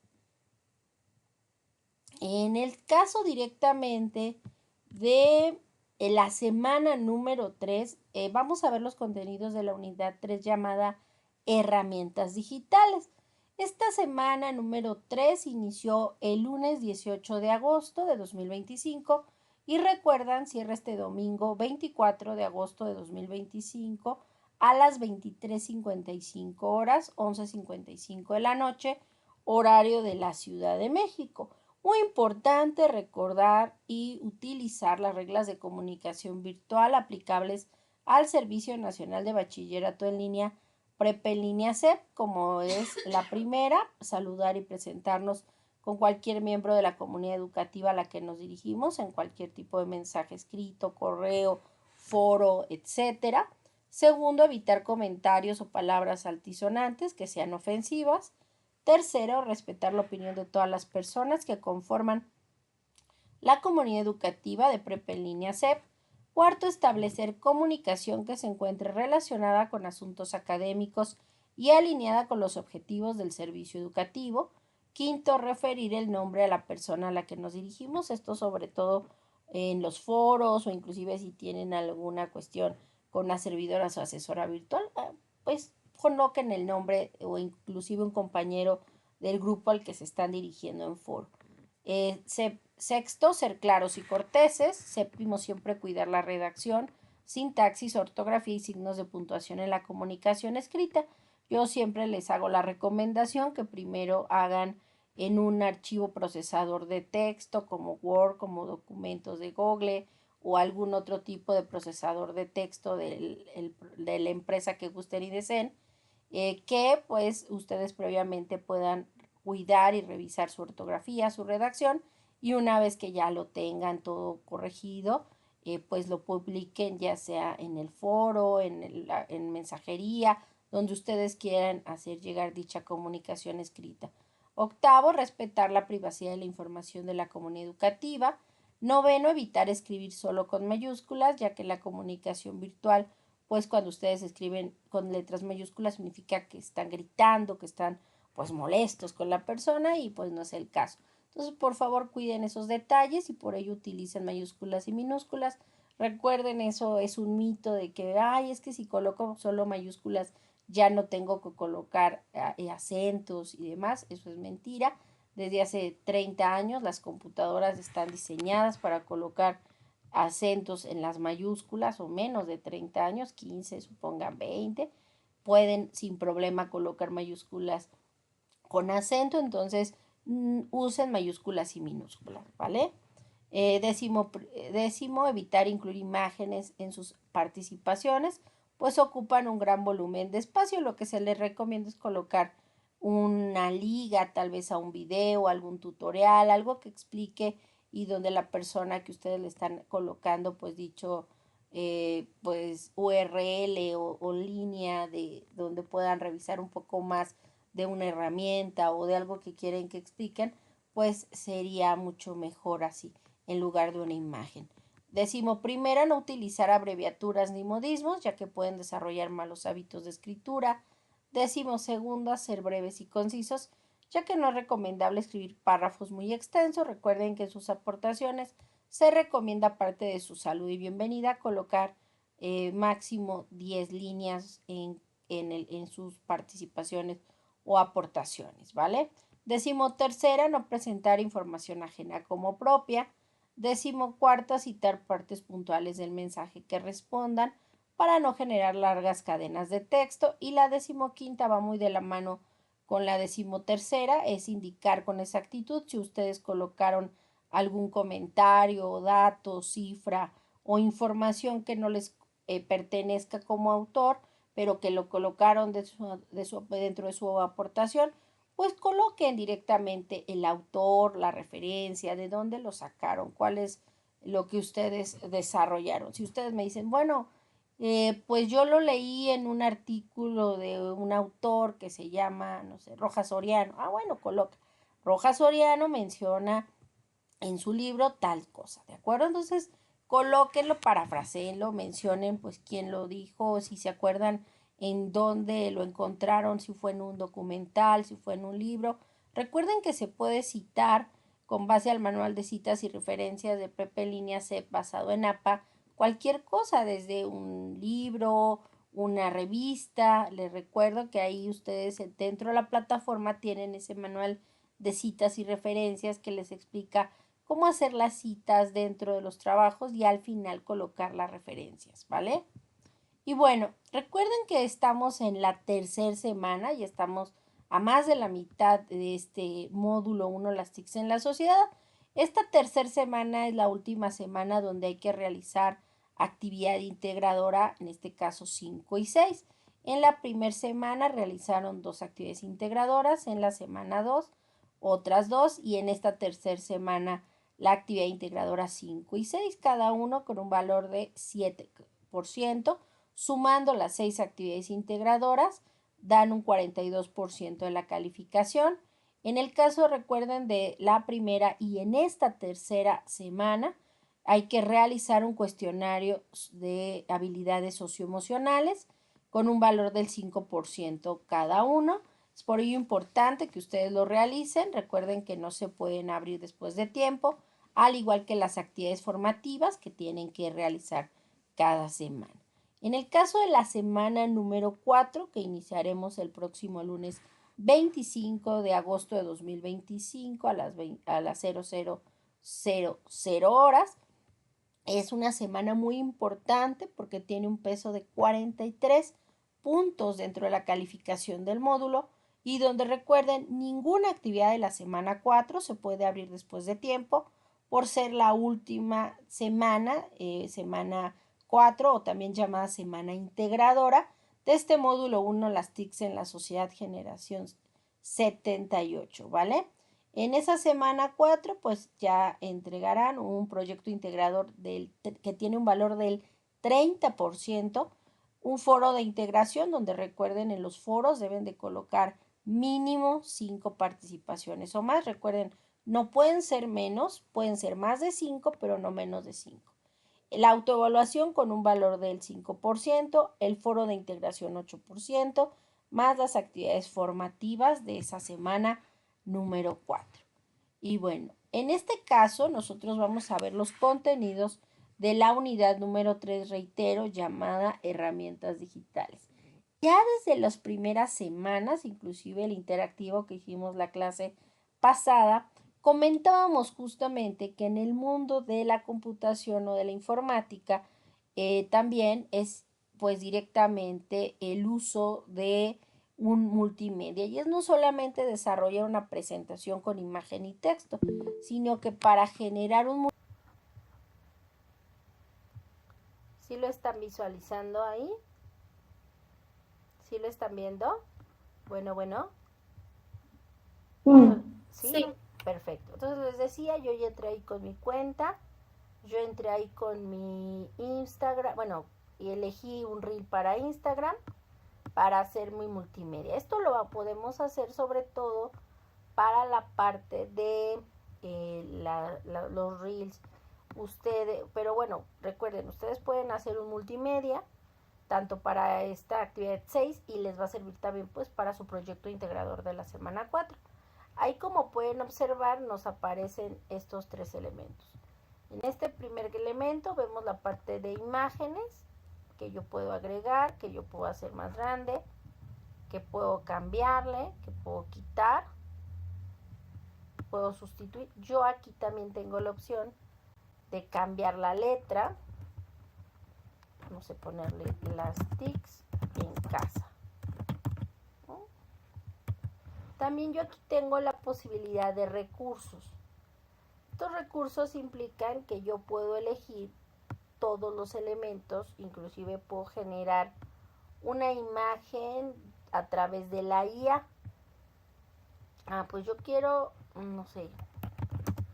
En el caso directamente de la semana número 3, vamos a ver los contenidos de la unidad 3 llamada herramientas digitales. Esta semana número 3 inició el lunes 18 de agosto de 2025 y recuerdan, cierra este domingo 24 de agosto de 2025 a las 23:55 horas, 11:55 de la noche, horario de la Ciudad de México. Muy importante recordar y utilizar las reglas de comunicación virtual aplicables al Servicio Nacional de Bachillerato en línea Prepa en línea CEP, como es la primera, saludar y presentarnos con cualquier miembro de la comunidad educativa a la que nos dirigimos en cualquier tipo de mensaje escrito, correo, foro, etcétera. Segundo, evitar comentarios o palabras altisonantes que sean ofensivas. Tercero, respetar la opinión de todas las personas que conforman la comunidad educativa de Prepa en línea CEP. Cuarto, establecer comunicación que se encuentre relacionada con asuntos académicos y alineada con los objetivos del servicio educativo. Quinto, referir el nombre a la persona a la que nos dirigimos, esto sobre todo en los foros o inclusive si tienen alguna cuestión con una servidora o asesora virtual, pues coloquen el nombre o inclusive un compañero del grupo al que se están dirigiendo en foro. Sexto, ser claros y corteses. Séptimo, siempre cuidar la redacción, sintaxis, ortografía y signos de puntuación en la comunicación escrita. Yo siempre les hago la recomendación que primero hagan en un archivo procesador de texto como Word, como documentos de Google o algún otro tipo de procesador de texto de la empresa que gusten y deseen, que pues ustedes previamente puedan cuidar y revisar su ortografía, su redacción, y una vez que ya lo tengan todo corregido, pues lo publiquen ya sea en el foro, en mensajería, donde ustedes quieran hacer llegar dicha comunicación escrita. Octavo, respetar la privacidad de la información de la comunidad educativa. Noveno, evitar escribir solo con mayúsculas, ya que la comunicación virtual, pues cuando ustedes escriben con letras mayúsculas significa que están gritando, que están pues molestos con la persona y pues no es el caso. Entonces, por favor, cuiden esos detalles y por ello utilicen mayúsculas y minúsculas. Recuerden, eso es un mito de que, ay, es que si coloco solo mayúsculas ya no tengo que colocar acentos y demás. Eso es mentira. Desde hace 30 años las computadoras están diseñadas para colocar acentos en las mayúsculas, o menos de 30 años, 15, supongan 20, pueden sin problema colocar mayúsculas con acento. Entonces usen mayúsculas y minúsculas, ¿vale? Décimo, evitar incluir imágenes en sus participaciones, pues ocupan un gran volumen de espacio. Lo que se les recomienda es colocar una liga tal vez a un video, algún tutorial, algo que explique y donde la persona que ustedes le están colocando, pues dicho, pues URL o línea de donde puedan revisar un poco más de una herramienta o de algo que quieren que expliquen, pues sería mucho mejor así, en lugar de una imagen. 11, no utilizar abreviaturas ni modismos, ya que pueden desarrollar malos hábitos de escritura. 12, ser breves y concisos, ya que no es recomendable escribir párrafos muy extensos. Recuerden que en sus aportaciones se recomienda, aparte de su salud y bienvenida, colocar máximo 10 líneas en sus participaciones o aportaciones, ¿vale? 13, no presentar información ajena como propia. 14, citar partes puntuales del mensaje que respondan para no generar largas cadenas de texto. Y la 15 va muy de la mano con la 13, es indicar con exactitud si ustedes colocaron algún comentario, dato, cifra o información que no les pertenezca como autor, pero que lo colocaron dentro de su aportación, pues coloquen directamente el autor, la referencia, de dónde lo sacaron, cuál es lo que ustedes desarrollaron. Si ustedes me dicen, bueno, pues yo lo leí en un artículo de un autor que se llama, no sé, Rojas Soriano. Ah, bueno, coloca. Rojas Soriano menciona en su libro tal cosa, ¿de acuerdo? Entonces, colóquenlo, parafraseenlo, mencionen pues quién lo dijo, si se acuerdan en dónde lo encontraron, si fue en un documental, si fue en un libro. Recuerden que se puede citar con base al manual de citas y referencias de Pepe Línea C basado en APA, cualquier cosa, desde un libro, una revista. Les recuerdo que ahí ustedes dentro de la plataforma tienen ese manual de citas y referencias que les explica cómo hacer las citas dentro de los trabajos y al final colocar las referencias, ¿vale? Y bueno, recuerden que estamos en la tercera semana y estamos a más de la mitad de este módulo 1, las TICs en la sociedad. Esta tercera semana es la última semana donde hay que realizar actividad integradora, en este caso 5 y 6. En la primera semana realizaron 2 actividades integradoras, en la semana 2 otras 2 y en esta tercera semana la actividad integradora 5 y 6, cada uno con un valor de 7%. Sumando las 6 actividades integradoras, dan un 42% de la calificación. En el caso, recuerden, de la primera y en esta tercera semana, hay que realizar un cuestionario de habilidades socioemocionales con un valor del 5% cada uno. Es por ello importante que ustedes lo realicen. Recuerden que no se pueden abrir después de tiempo, al igual que las actividades formativas que tienen que realizar cada semana. En el caso de la semana número 4, que iniciaremos el próximo lunes 25 de agosto de 2025 a las 0000 horas, es una semana muy importante porque tiene un peso de 43 puntos dentro de la calificación del módulo y donde, recuerden, ninguna actividad de la semana 4 se puede abrir después de tiempo por ser la última semana, semana 4 o también llamada semana integradora de este módulo 1, las TICs en la sociedad generación 78, ¿vale? En esa semana 4, pues ya entregarán un proyecto integrador que tiene un valor del 30%, un foro de integración donde, recuerden, en los foros deben de colocar mínimo 5 participaciones o más. Recuerden, no pueden ser menos, pueden ser más de 5, pero no menos de 5. La autoevaluación con un valor del 5%, el foro de integración 8%, más las actividades formativas de esa semana número 4. Y bueno, en este caso nosotros vamos a ver los contenidos de la unidad número 3, reitero, llamada herramientas digitales. Ya desde las primeras semanas, inclusive el interactivo que hicimos la clase pasada comentábamos justamente que en el mundo de la computación o de la informática también es pues directamente el uso de un multimedia y es no solamente desarrollar una presentación con imagen y texto, sino que para generar un... ¿Sí lo están visualizando ahí? ¿Sí lo están viendo? Bueno. ¿Sí? Sí. Perfecto. Entonces les decía, yo ya entré ahí con mi cuenta, yo entré ahí con mi Instagram, bueno, y elegí un reel para Instagram para hacer mi multimedia. Esto lo podemos hacer sobre todo para la parte de los reels. Ustedes, pero bueno, recuerden, ustedes pueden hacer un multimedia tanto para esta actividad 6 y les va a servir también pues para su proyecto integrador de la semana 4. Ahí como pueden observar nos aparecen estos 3 elementos. En este primer elemento vemos la parte de imágenes que yo puedo agregar, que yo puedo hacer más grande, que puedo cambiarle, que puedo quitar, puedo sustituir. Yo aquí también tengo la opción de cambiar la letra. Vamos a ponerle las TICs en casa. También yo aquí tengo la posibilidad de recursos. Estos recursos implican que yo puedo elegir todos los elementos, inclusive puedo generar una imagen a través de la IA. Pues yo quiero, no sé,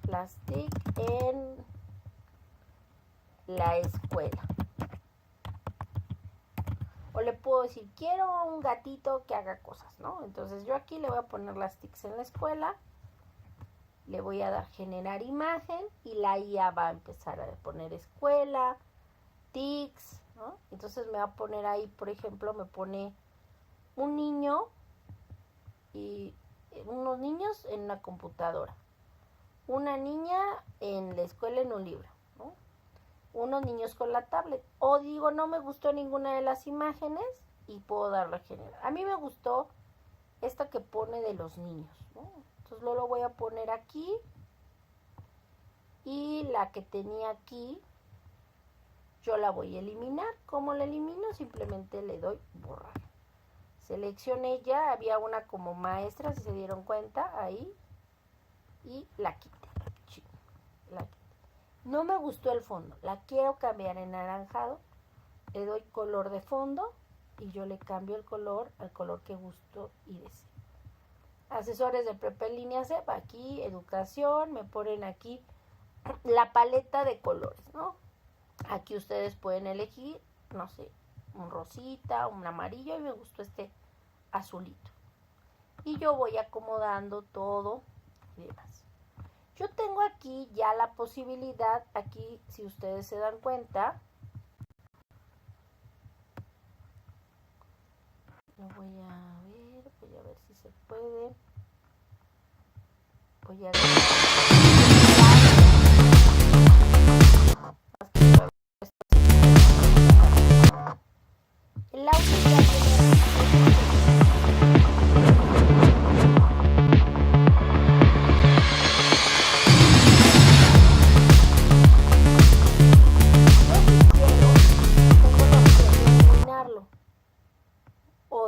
las TIC en la escuela. O le puedo decir, quiero un gatito que haga cosas, ¿no? Entonces yo aquí le voy a poner las TICs en la escuela, le voy a dar generar imagen y la IA va a empezar a poner escuela, TICs, ¿no? Entonces me va a poner ahí, por ejemplo, me pone un niño y unos niños en una computadora, una niña en la escuela en un libro, ¿no? Unos niños con la tablet. O digo, no me gustó ninguna de las imágenes y puedo darle a generar. A mí me gustó esta que pone de los niños, ¿no? Entonces lo voy a poner aquí. Y la que tenía aquí, yo la voy a eliminar. ¿Cómo la elimino? Simplemente le doy borrar. Seleccioné ya, había una como maestra, si se dieron cuenta, ahí. Y la quité. La quité. No me gustó el fondo, la quiero cambiar en anaranjado, le doy color de fondo y yo le cambio el color al color que gusto y deseo. Asesores de prepa en línea C, aquí educación, me ponen aquí la paleta de colores, ¿no? Aquí ustedes pueden elegir, no sé, un rosita, un amarillo y me gustó este azulito. Y yo voy acomodando todo y demás. Yo tengo aquí ya la posibilidad, aquí si ustedes se dan cuenta, lo voy a ver si se puede. Voy a ver. El audio ya tiene...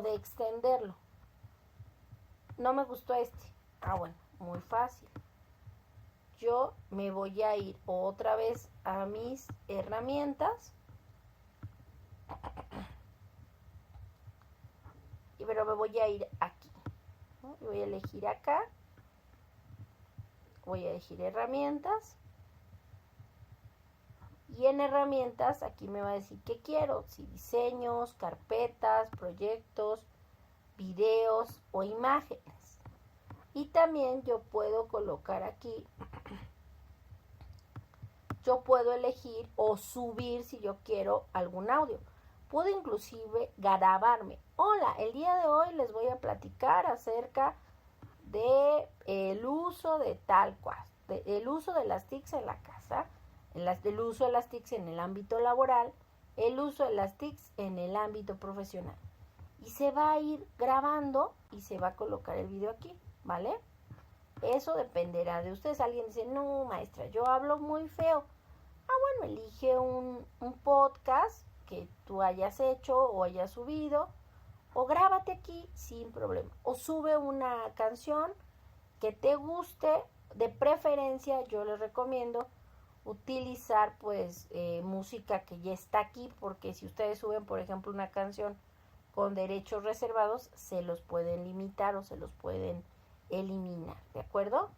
de extenderlo. No me gustó este. Bueno, muy fácil. Yo me voy a ir otra vez a mis herramientas. Pero me voy a ir aquí, ¿no? Voy a elegir acá. Voy a elegir herramientas. Y en herramientas aquí me va a decir qué quiero. Si diseños, carpetas, proyectos, videos o imágenes. Y también yo puedo colocar aquí, yo puedo elegir o subir si yo quiero algún audio. Puedo inclusive grabarme. Hola, el día de hoy les voy a platicar acerca de el uso de tal cual, el uso de las TICs en la casa, el uso de las TICs en el ámbito laboral, el uso de las TICs en el ámbito profesional. Y se va a ir grabando y se va a colocar el video aquí, ¿vale? Eso dependerá de ustedes. Alguien dice, no, maestra, yo hablo muy feo. Bueno, elige un podcast que tú hayas hecho o hayas subido, o grábate aquí sin problema, o sube una canción que te guste. De preferencia yo les recomiendo utilizar pues música que ya está aquí, porque si ustedes suben por ejemplo una canción con derechos reservados, se los pueden limitar o se los pueden eliminar, ¿de acuerdo?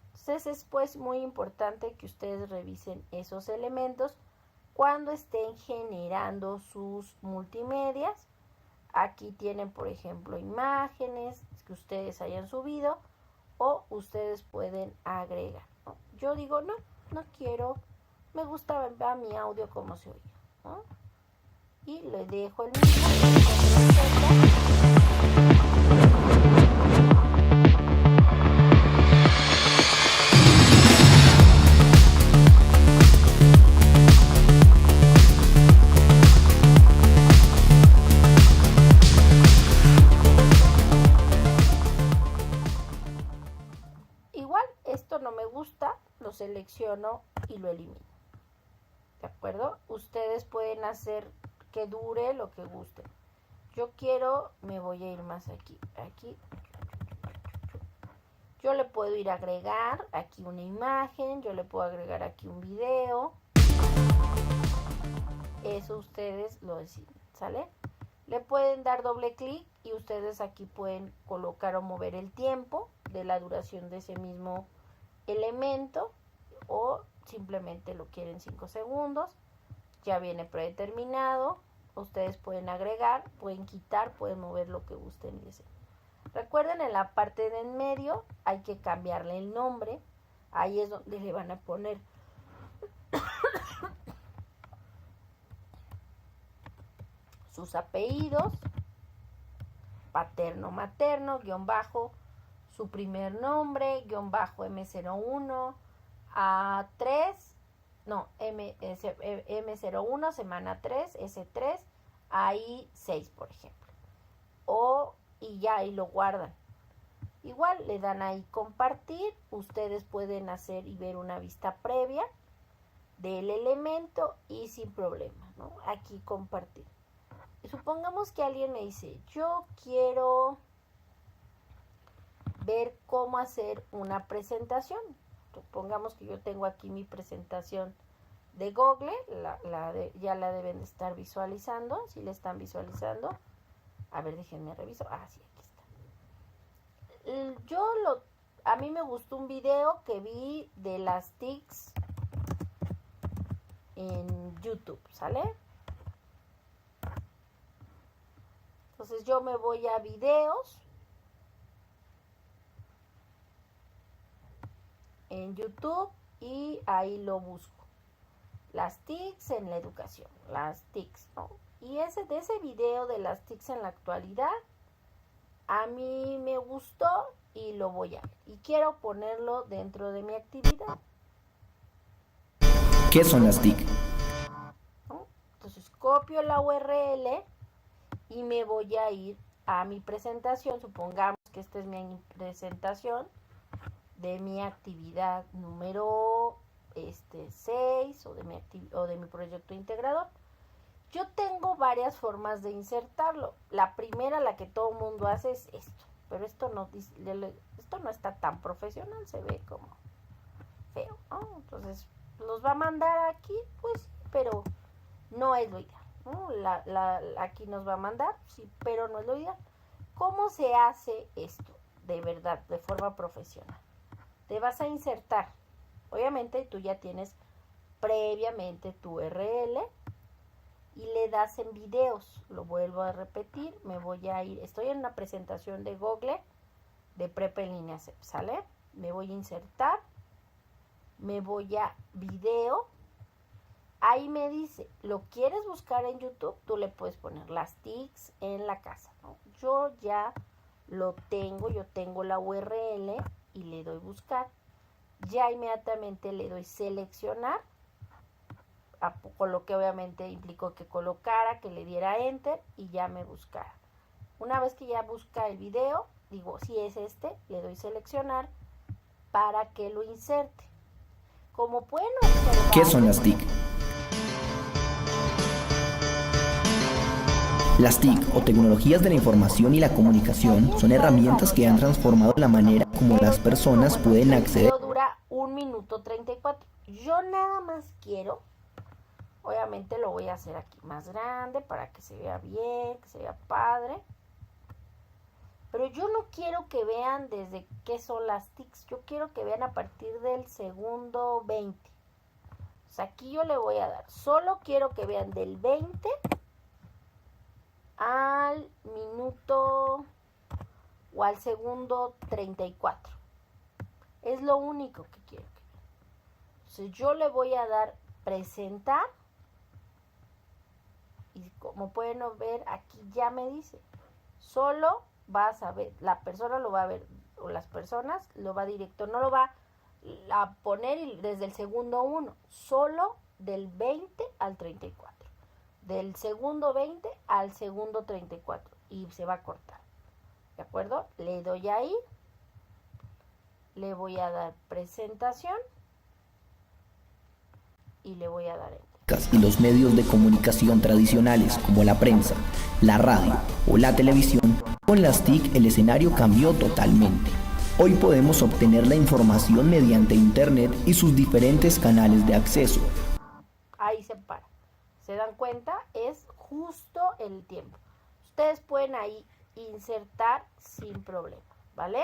Entonces es pues muy importante que ustedes revisen esos elementos cuando estén generando sus multimedias. Aquí tienen por ejemplo imágenes que ustedes hayan subido o ustedes pueden agregar, ¿no? Yo digo no quiero, me gusta ver mi audio como se oye, ¿no? Y le dejo el mismo. Igual, esto no me gusta, lo selecciono y lo elimino. ¿De acuerdo? Ustedes pueden hacer que dure lo que gusten. Yo quiero, me voy a ir más aquí. Yo le puedo ir a agregar aquí una imagen, yo le puedo agregar aquí un video. Eso ustedes lo deciden, ¿sale? Le pueden dar doble clic y ustedes aquí pueden colocar o mover el tiempo de la duración de ese mismo elemento, o simplemente lo quieren 5 segundos. Ya viene predeterminado. Ustedes pueden agregar, pueden quitar, pueden mover lo que gusten y deseen. Recuerden, en la parte de en medio hay que cambiarle el nombre. Ahí es donde le van a poner sus apellidos, paterno, materno, guión bajo, su primer nombre, guión bajo M01, A3, no, M01, semana 3, S3, ahí 6, por ejemplo. Y ya ahí lo guardan. Igual le dan ahí compartir. Ustedes pueden hacer y ver una vista previa del elemento y sin problema, ¿no? Aquí compartir. Supongamos que alguien me dice, yo quiero ver cómo hacer una presentación. Supongamos que yo tengo aquí mi presentación de Google, ya la deben de estar visualizando. Si la están visualizando, a ver, déjenme reviso. Sí, aquí está. A mí me gustó un video que vi de las TICs en YouTube, ¿sale? Entonces yo me voy a videos en YouTube y ahí lo busco. Las TICs en la educación, las TICs, ¿no? Y de ese video de las TICs en la actualidad, a mí me gustó y lo voy a ver. Y quiero ponerlo dentro de mi actividad. ¿Qué son las TIC? ¿No? Entonces copio la URL y me voy a ir a mi presentación. Supongamos que esta es mi presentación de mi actividad número 6 o de mi proyecto integrador. Yo tengo varias formas de insertarlo. La primera, la que todo el mundo hace, es esto. Pero esto no está tan profesional, se ve como feo, ¿no? Entonces, los va a mandar aquí, pues, pero no es lo ideal, ¿no? Aquí nos va a mandar, sí, pero no es lo ideal. ¿Cómo se hace esto? De verdad, de forma profesional. Te vas a insertar. Obviamente tú ya tienes previamente tu URL y le das en videos. Lo vuelvo a repetir, me voy a ir, estoy en una presentación de Google de Prepa en línea CEP, ¿sale? Me voy a insertar, me voy a video. Ahí me dice, ¿lo quieres buscar en YouTube? Tú le puedes poner las TICs en la casa, ¿no? Yo ya lo tengo, yo tengo la URL y le doy buscar. Ya inmediatamente le doy seleccionar, con lo que obviamente implicó que colocara, que le diera enter y ya me buscara. Una vez que ya busca el video, digo, si es le doy seleccionar para que lo inserte. Como pueden observar, ¿Qué son las TIC? Las TIC, o tecnologías de la información y la comunicación, son herramientas que han transformado la manera como las personas pueden acceder. Dura 1 minuto 34. Yo nada más quiero, obviamente lo voy a hacer aquí más grande para que se vea bien, que se vea padre. Pero yo no quiero que vean desde qué son las TICs. Yo quiero que vean a partir del segundo 20. O sea, aquí yo le voy a dar. Solo quiero que vean del 20 al minuto o al segundo 34. Es lo único que quiero que vean. Entonces yo le voy a dar presentar. Y como pueden ver, aquí ya me dice. Solo vas a ver, la persona lo va a ver, o las personas lo va directo, no lo va a poner desde el segundo 1, solo del 20 al 34, del segundo 20 al segundo 34, y se va a cortar, ¿de acuerdo? Le doy ahí, le voy a dar presentación, y le voy a dar enter. Y los medios de comunicación tradicionales como la prensa, la radio o la televisión, con las TIC el escenario cambió totalmente. Hoy podemos obtener la información mediante Internet y sus diferentes canales de acceso. Ahí se para. ¿Se dan cuenta? Es justo el tiempo. Ustedes pueden ahí insertar sin problema, ¿vale?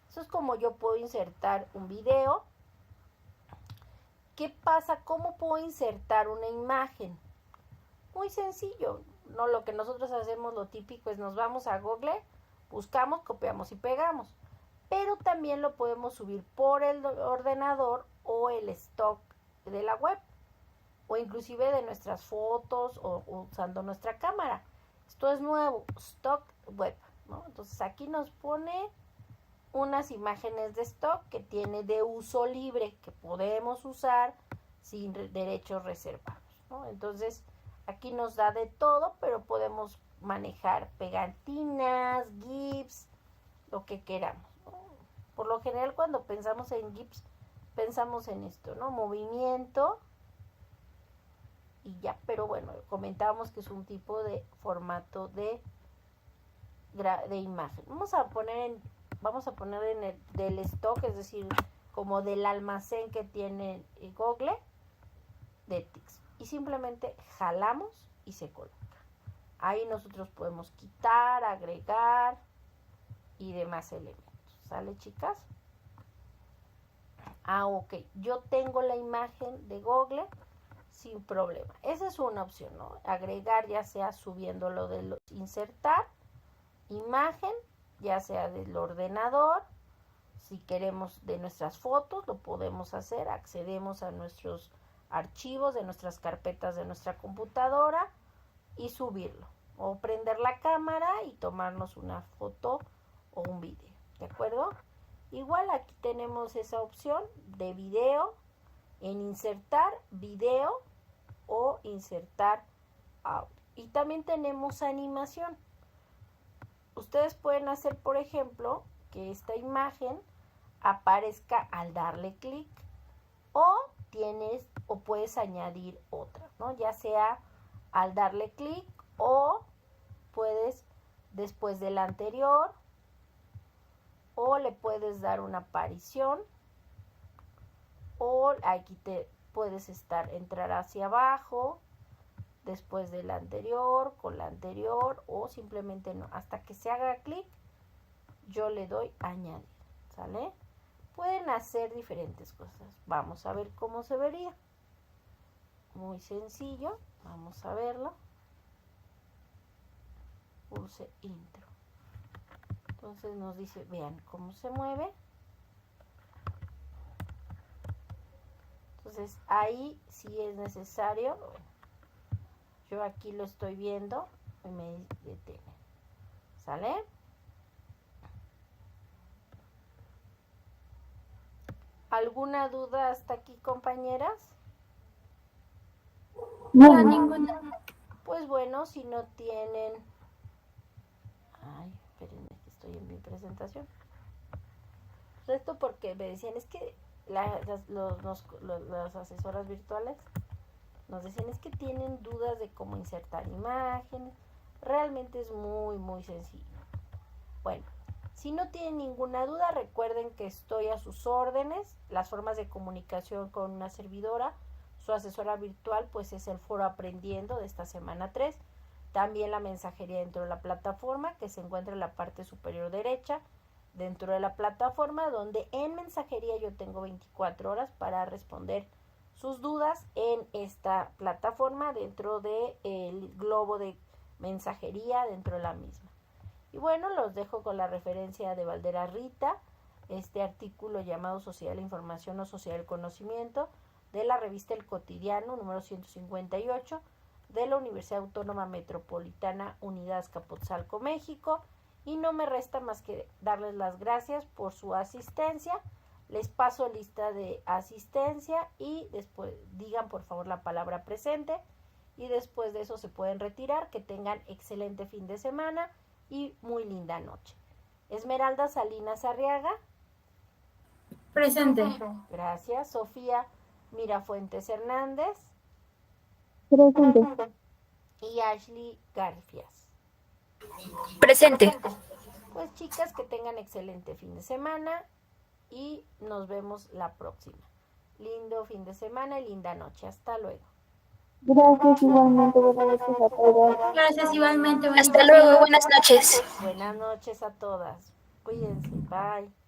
Eso es como yo puedo insertar un video. ¿Qué pasa? ¿Cómo puedo insertar una imagen? Muy sencillo. No, lo que nosotros hacemos, lo típico es nos vamos a Google, buscamos, copiamos y pegamos. Pero también lo podemos subir por el ordenador o el stock de la web, o inclusive de nuestras fotos o usando nuestra cámara. Esto es nuevo, stock web, ¿no? Entonces aquí nos pone unas imágenes de stock que tiene de uso libre, que podemos usar sin derechos reservados, ¿no? Entonces aquí nos da de todo, pero podemos manejar pegatinas, GIFs, lo que queramos, ¿no? Por lo general cuando pensamos en GIFs, pensamos en esto, ¿no? Movimiento y ya, pero bueno, comentábamos que es un tipo de formato de imagen. Vamos a poner en el del stock, es decir, como del almacén que tiene Google de TICs. Y simplemente jalamos y se coloca. Ahí nosotros podemos quitar, agregar y demás elementos. ¿Sale, chicas? Ok. Yo tengo la imagen de Google sin problema. Esa es una opción, ¿no? Agregar, ya sea subiéndolo de insertar imagen, ya sea del ordenador. Si queremos de nuestras fotos, lo podemos hacer. Accedemos a nuestros archivos de nuestras carpetas de nuestra computadora y subirlo. O prender la cámara y tomarnos una foto o un video. ¿De acuerdo? Igual aquí tenemos esa opción de video, en insertar video o insertar audio. Y también tenemos animación. Ustedes pueden hacer, por ejemplo, que esta imagen aparezca al darle clic, o puedes añadir otra, ¿no? Ya sea al darle clic, o puedes después de la anterior, o le puedes dar una aparición, o aquí te puedes entrar hacia abajo después de la anterior, con la anterior, o simplemente no, hasta que se haga clic yo le doy añadir, ¿sale? Pueden hacer diferentes cosas. Vamos a ver cómo se vería. Muy sencillo, vamos a verlo. Pulse intro. Entonces nos dice, vean cómo se mueve. Entonces ahí sí es necesario, bueno, yo aquí lo estoy viendo y me detiene, ¿sale? ¿Alguna duda hasta aquí, compañeras? No, ninguna. Pues bueno, si no tienen... Ay, espérenme que estoy en mi presentación. Esto porque me decían, es que las asesoras virtuales nos decían, es que tienen dudas de cómo insertar imágenes. Realmente es muy, muy sencillo. Bueno, si no tienen ninguna duda, recuerden que estoy a sus órdenes. Las formas de comunicación con una servidora, su asesora virtual, pues es el foro Aprendiendo de esta semana 3. También la mensajería dentro de la plataforma, que se encuentra en la parte superior derecha, dentro de la plataforma, donde en mensajería yo tengo 24 horas para responder sus dudas en esta plataforma, dentro del globo de mensajería, dentro de la misma. Y bueno, los dejo con la referencia de Valderas Rita, este artículo llamado Sociedad de la Información o Sociedad del Conocimiento, de la revista El Cotidiano, número 158, de la Universidad Autónoma Metropolitana Unidad Azcapotzalco, México. Y no me resta más que darles las gracias por su asistencia. Les paso lista de asistencia y después digan por favor la palabra presente. Y después de eso se pueden retirar. Que tengan excelente fin de semana y muy linda noche. Esmeralda Salinas Arriaga. Presente. Gracias. Sofía Mirafuentes Hernández. Presente. Y Ashley Garfias. Presente. Pues chicas, que tengan excelente fin de semana y nos vemos la próxima. Lindo fin de semana y linda noche. Hasta luego. Gracias igualmente, buenas noches a todos. Gracias igualmente. Hasta luego, buenas noches. Buenas noches a todas. Cuídense. Bye.